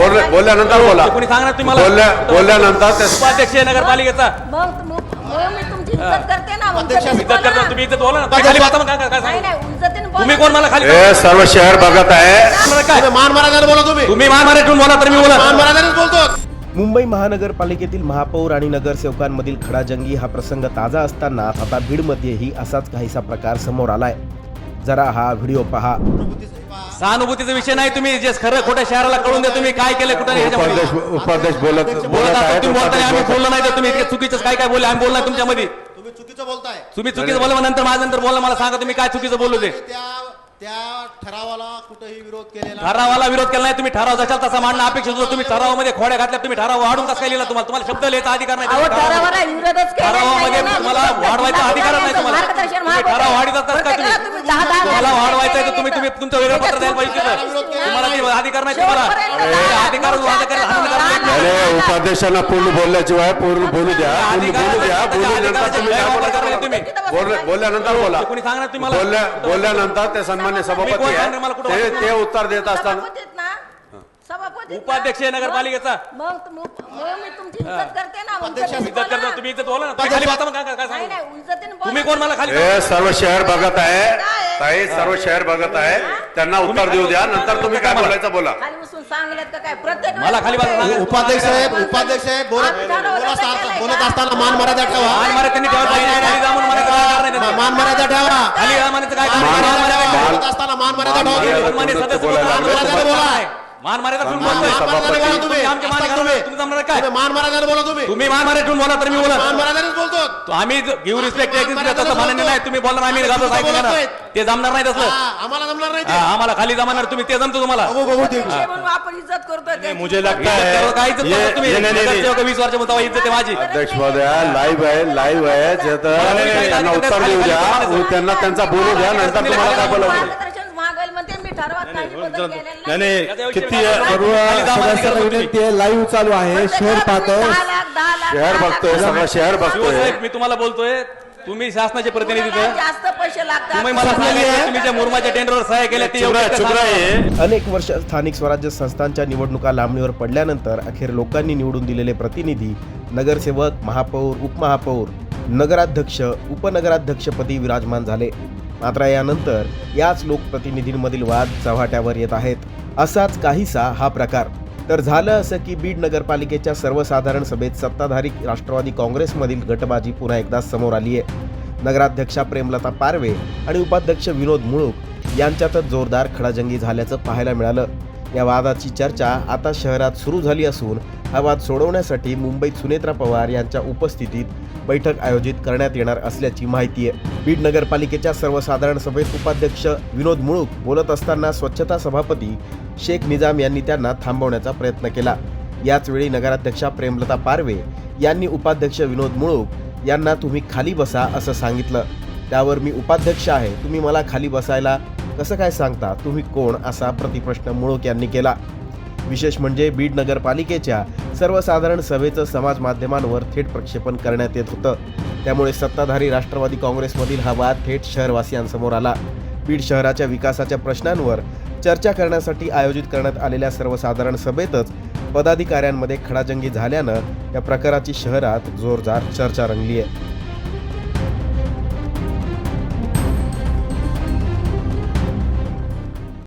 बोलल्यानंतर बोला. कोणी सांगणार तुम्हाला? बोलल्यानंतर ते उपाध्यक्ष आहे नगरपालिकेचा. मी तुमची इज्जत करते ना. इज्जत करता तुम्ही, इज्जत बोला ना. खाली बसा मग, काय सांगू? तुम्ही कोण मला खाली? हे सर्व शहर बघत आहे. काय मान मारायला बोला तुम्ही मान मारे ठेवून बोला तर मी बोला. मान मारायलाच बोलतो. मुंबई महानगरपालिकेतील महापौर आणि नगरसेवकांमधील खडाजंगी हा प्रसंग ताजा असताना आता बीडमध्येही असाच काहीसा प्रकार समोर आलाय. जरा हा व्हिडिओ पहा. सहानुभूतीचा विषय नाही. तुम्ही जे खरं खोटं शहराला कळून द्या. तुम्ही काय केलं कुठं उपाध्यक्ष बोलत आहेत. तुम्ही बोलताय, आम्ही बोललो नाही तर तुम्ही इतके चुकीचं काय बोलले आम्ही बोलणार तुमच्यामध्ये. तुम्ही चुकीचं बोलताय. तुम्ही चुकीचं बोला नंतर माझ्या नंतर बोला. मला सांगा तुम्ही काय चुकीचं बोललो ते. त्या ठरावाला कुठेही विरोध केलेला ठरावाला विरोध केला नाही. तुम्ही ठराव जशाल तसा मांडणं अपेक्षित होतं. तुम्ही ठरावामध्ये खोड्या घातल्या. तुम्ही ठराव वाढून कसं काय लिहिला? तुम्हाला शब्द लिहायचा अधिकार नाही. ठरावामध्ये तुम्हाला वाढवायचा अधिकार नाही. तुम्हाला ठराव वाढीत असतात का? तुम्हाला वाढवायचा आहे तर तुम्ही तुमचं वेगळं पत्र द्यायला पाहिजे. तुम्हाला ते अधिकार नाही. तुम्हाला अधिकार उपाध्यक्षांना पूर्ण बोलल्याची वेळ पूर्ण बोलू द्या. बोलल्यानंतर बोला. कोणी सांगणार तुम्हाला? बोलल्यानंतर ते सन्मान्य सभापती आहे ते उत्तर देत असताना उपाध्यक्ष आहे नगरपालिकेचा. मी तुमची इज्जत करते ना. इज्जत करता तुम्ही, इज्जत बोला ना. खाली बसा मग, काय सांगू? तुम्ही कोण मला खाली? हे सर्व शहर बघत आहे. ताई सर्व शहर बघत आहे. त्यांना उत्तर देऊ द्या. नंतर तुम्ही काय बोलायचं बोला. मला खाली बसा. उपाध्यक्ष साहेब बोलत असताना मान मर्यादा ठेवा. मान मारे त्यांनी ठेवा. खाली जाऊन म्हणायचं काय कारण नाही. मान मर्यादा ठेवा. खाली जा म्हणायचं काय कारण बोलत असताना मान मर्यादा ठेवा. सन्मान्य सदस्य बोला. मान मारे ठेवून बोलतोय. तुम्ही आमचे मान घालून तुम्ही जमणार काय? मान मर्यादा बोला तुम्ही. तुम्ही मान मारे ठेवून बोला तर मी बोला. मान मर्यादाच बोलतो. आम्ही गिव्ह रिस्पेक्ट तसं मान्य नाही. तुम्ही बोलणार आम्ही घालतो ते जमणार नाही तसं. आम्हाला जमणार नाही. आम्हाला खाली जमणार. तुम्ही ते जमतो तुम्हाला. आपण इज्जत करतोय. मुझे लगता है काय इज्जत करता तुम्ही? 20 वर्ष मुतावा इज्जत आहे माझी. अध्यक्ष महोदया लाईव्ह आहे त्यांना उत्तर देऊ द्या. त्यांना त्यांचा बोलू द्या. नंतर तुम्हाला काय बोलायचं? किती सर्व सदस्यांना विनंती आहे. लाईव्ह चालू आहे. शहर पाहतोय. शहर बघतोय. सगळं शहर बघतोय. मी तुम्हाला बोलतोय. तुम्ही शासनाचे प्रतिनिधी जास्त पैसे लागतात. तुम्ही मला सांगितलं तुम्ही ज्या मुरमाच्या टेंडरवर सह्या केल्या ते अनेक वर्ष स्थानिक स्वराज्य संस्थांच्या निवडणुका लांबणीवर पडल्यानंतर अखेर लोकांनी निवडून दिलेले प्रतिनिधी, नगरसेवक, महापौर, उपमहापौर, नगराध्यक्ष, उपनगराध्यक्षपदी विराजमान झाले. मात्र यानंतर याच लोकप्रतिनिधींमधील वाद चव्हाट्यावर येत आहेत. असाच काहीसा हा प्रकार. तर झालं असं की बीड नगरपालिकेच्या सर्वसाधारण सभेत सत्ताधारी राष्ट्रवादी काँग्रेसमधील गटबाजी पुन्हा एकदा समोर आली आहे. नगराध्यक्षा प्रेमलता पारवे आणि उपाध्यक्ष विनोद मुळूक यांच्यातच जोरदार खडाजंगी झाल्याचं पाहायला मिळालं. या वादाची चर्चा आता शहरात सुरू झाली असून हा वाद सोडवण्यासाठी मुंबईत सुनेत्रा पवार यांच्या उपस्थितीत बैठक आयोजित करण्यात येणार असल्याची माहिती आहे. बीड नगरपालिकेच्या सर्वसाधारण सभेत उपाध्यक्ष विनोद मुळूक बोलत असताना स्वच्छता सभापती शेख निजाम यांनी त्यांना थांबवण्याचा प्रयत्न केला. याचवेळी नगराध्यक्षा प्रेमलता पारवे यांनी उपाध्यक्ष विनोद मुळूक यांना तुम्ही खाली बसा असं सांगितलं. त्यावर मी उपाध्यक्ष आहे, तुम्ही मला खाली बसायला कसं काय सांगता, तुम्ही कोण, असा प्रतिप्रश्न मुळूक यांनी केला. विशेष म्हणजे बीड नगरपालिकेच्या सर्वसाधारण सभेचं समाज माध्यमांवर थेट प्रक्षेपण करण्यात येत होतं. त्यामुळे सत्ताधारी राष्ट्रवादी काँग्रेसमधील हा वाद थेट शहरवासियांसमोर आला. बीड शहराच्या विकासाच्या प्रश्नांवर चर्चा करण्यासाठी आयोजित करण्यात आलेल्या सर्वसाधारण सभेतच पदाधिकाऱ्यांमध्ये खडाजंगी झाल्यानं या प्रकाराची शहरात जोरदार चर्चा रंगली आहे.